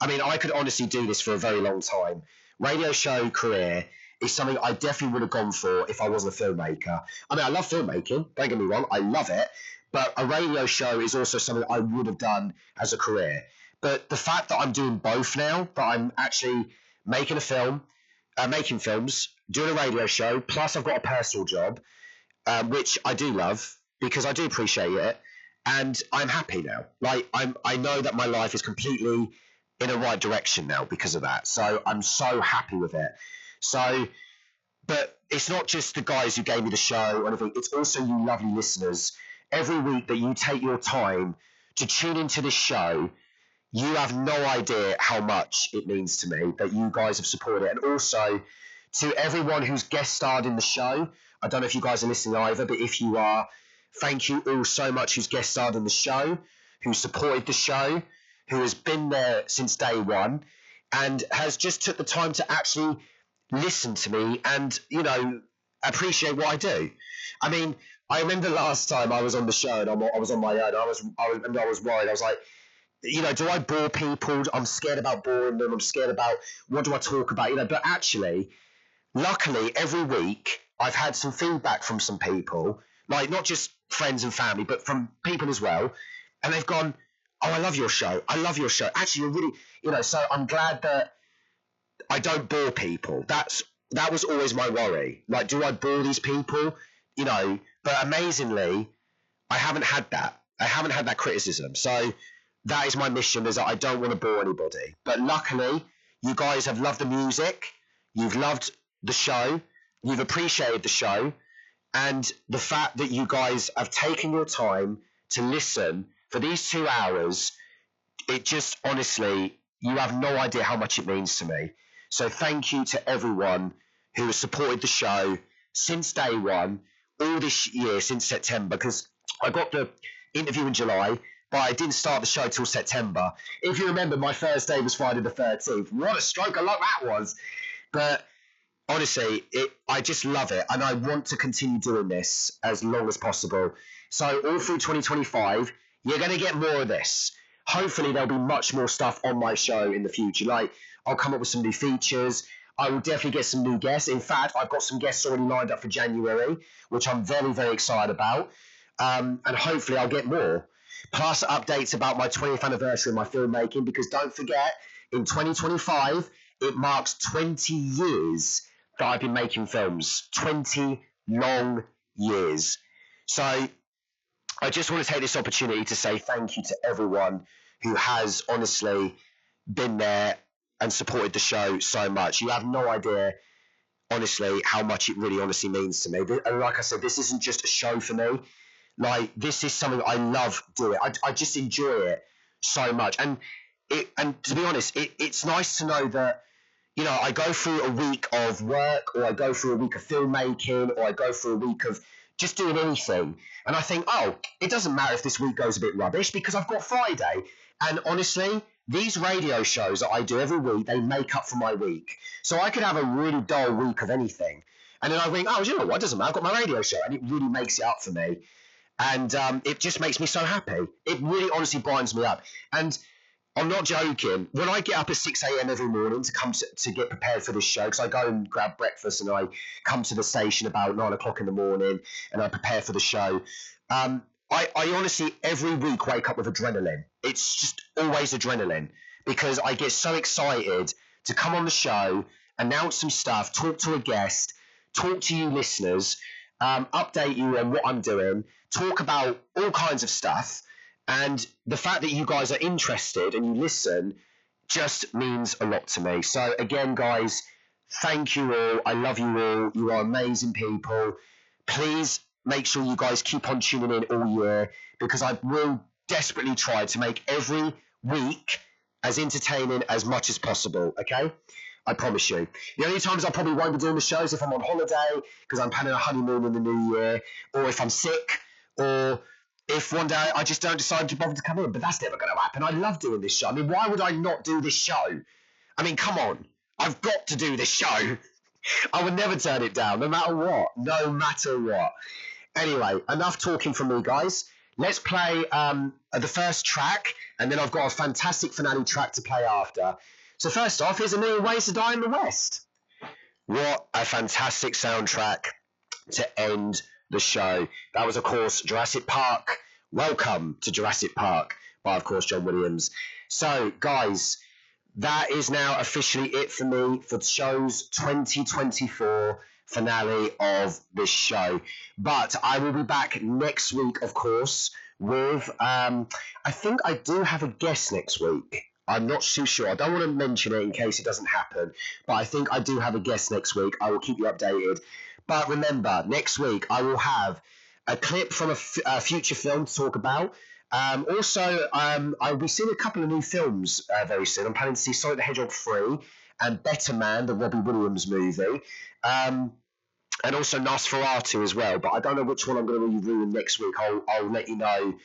I mean, I could honestly do this for a very long time. Radio show career is something I definitely would have gone for if I wasn't a filmmaker. I mean, I love filmmaking, don't get me wrong, I love it. But a radio show is also something I would have done as a career. But the fact that I'm doing both now, that I'm actually making a film, making films, doing a radio show, plus I've got a personal job, which I do love because I do appreciate it. And I'm happy now. Like, I know that my life is completely in a right direction now because of that. So I'm so happy with it. So, but it's not just the guys who gave me the show or anything. It's also you lovely listeners. Every week that you take your time to tune into this show, you have no idea how much it means to me that you guys have supported it. And also to everyone who's guest starred in the show. I don't know if you guys are listening either, but if you are, thank you all so much who's guest starred in the show, who supported the show, who has been there since day one, and has just took the time to actually listen to me and, you know, appreciate what I do. I mean, I remember last time I was on the show and I was on my own. I was worried. I was like, you know, do I bore people? I'm scared about boring them. I'm scared about what do I talk about, you know. But actually, luckily, every week I've had some feedback from some people, like not just friends and family, but from people as well. And they've gone, oh, I love your show. I love your show. Actually, you're really, you know, so I'm glad that I don't bore people. That was always my worry. Like, do I bore these people? You know, but amazingly, I haven't had that. I haven't had that criticism. So that is my mission, is that I don't want to bore anybody. But luckily, you guys have loved the music. You've loved the show. You've appreciated the show. And the fact that you guys have taken your time to listen for these 2 hours, it just, honestly, you have no idea how much it means to me. So thank you to everyone who has supported the show since day one, all this year, since September, because I got the interview in July, but I didn't start the show till September. If you remember, my first day was Friday the 13th. What a stroke of luck that was. But honestly, I just love it, and I want to continue doing this as long as possible. So all through 2025, you're going to get more of this. Hopefully, there'll be much more stuff on my show in the future. Like, I'll come up with some new features. I will definitely get some new guests. In fact, I've got some guests already lined up for January, which I'm very, very excited about. And hopefully I'll get more. Plus updates about my 20th anniversary of my filmmaking, because don't forget, in 2025, it marks 20 years that I've been making films. 20 long years. So I just want to take this opportunity to say thank you to everyone who has honestly been there and supported the show so much. You have no idea, honestly, how much it really honestly means to me. And like I said, this isn't just a show for me. Like, this is something I love doing. I just enjoy it so much. And to be honest, it's nice to know that, you know, I go through a week of work, or I go through a week of filmmaking, or I go through a week of just doing anything. And I think, oh, it doesn't matter if this week goes a bit rubbish because I've got Friday. And honestly, these radio shows that I do every week, they make up for my week. So I could have a really dull week of anything. And then I think, oh, you know what, it doesn't matter, I've got my radio show. And it really makes it up for me. And it just makes me so happy. It really honestly binds me up. And I'm not joking. When I get up at 6 a.m. every morning to come to get prepared for this show, because I go and grab breakfast and I come to the station about 9 o'clock in the morning and I prepare for the show, I honestly every week wake up with adrenaline. It's just always adrenaline, because I get so excited to come on the show, announce some stuff, talk to a guest, talk to you listeners, update you on what I'm doing, talk about all kinds of stuff. And the fact that you guys are interested and you listen just means a lot to me. So again, guys, thank you all. I love you all. You are amazing people. Please make sure you guys keep on tuning in all year, because I will desperately try to make every week as entertaining as much as possible, okay? I promise you. The only times I probably won't be doing the shows if I'm on holiday, because I'm planning a honeymoon in the new year, or if I'm sick, or if one day I just don't decide to bother to come in. But that's never going to happen. I love doing this show. I mean, why would I not do this show? I mean, come on. I've got to do this show. I would never turn it down, no matter what. No matter what. Anyway, enough talking from me, guys. Let's play the first track, and then I've got a fantastic finale track to play after. So first off, here's A Million Ways to Die in the West. What a fantastic soundtrack to end the show. That was, of course, Jurassic Park. Welcome to Jurassic Park by, of course, John Williams. So, guys, that is now officially it for me for the show's 2024 finale of this show. But I will be back next week, of course, with, I think I do have a guest next week. I'm not too sure. I don't want to mention it in case it doesn't happen, but I think I do have a guest next week. I will keep you updated. But remember, next week I will have a clip from a future film to talk about. Also, I'll be seeing a couple of new films very soon. I'm planning to see Sonic the Hedgehog 3 and Better Man, the Robbie Williams movie. And also Nosferatu as well, but I don't know which one I'm going to be reviewing next week. I'll let you know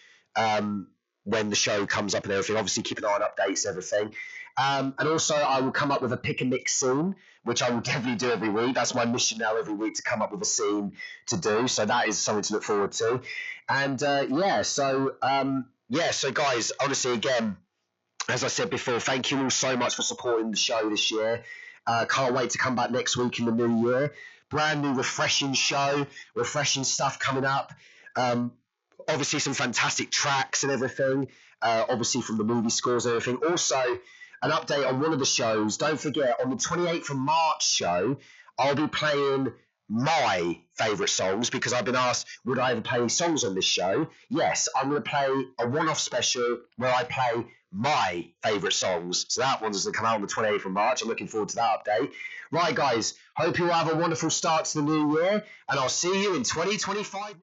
when the show comes up and everything. Obviously, keep an eye on updates and everything. And also, I will come up with a pick and mix scene, which I will definitely do every week. That's my mission now every week, to come up with a scene to do. So that is something to look forward to. And so guys, honestly, again, as I said before, thank you all so much for supporting the show this year. Can't wait to come back next week in the new year. Brand new, refreshing show, refreshing stuff coming up. Obviously, some fantastic tracks and everything. Obviously, from the movie scores and everything. Also, an update on one of the shows. Don't forget, on the 28th of March show, I'll be playing my favourite songs, because I've been asked, would I ever play any songs on this show? Yes, I'm going to play a one-off special where I play my favourite songs. So that one's going to come out on the 28th of March. I'm looking forward to that update. Right, guys, hope you all have a wonderful start to the new year, and I'll see you in 2025.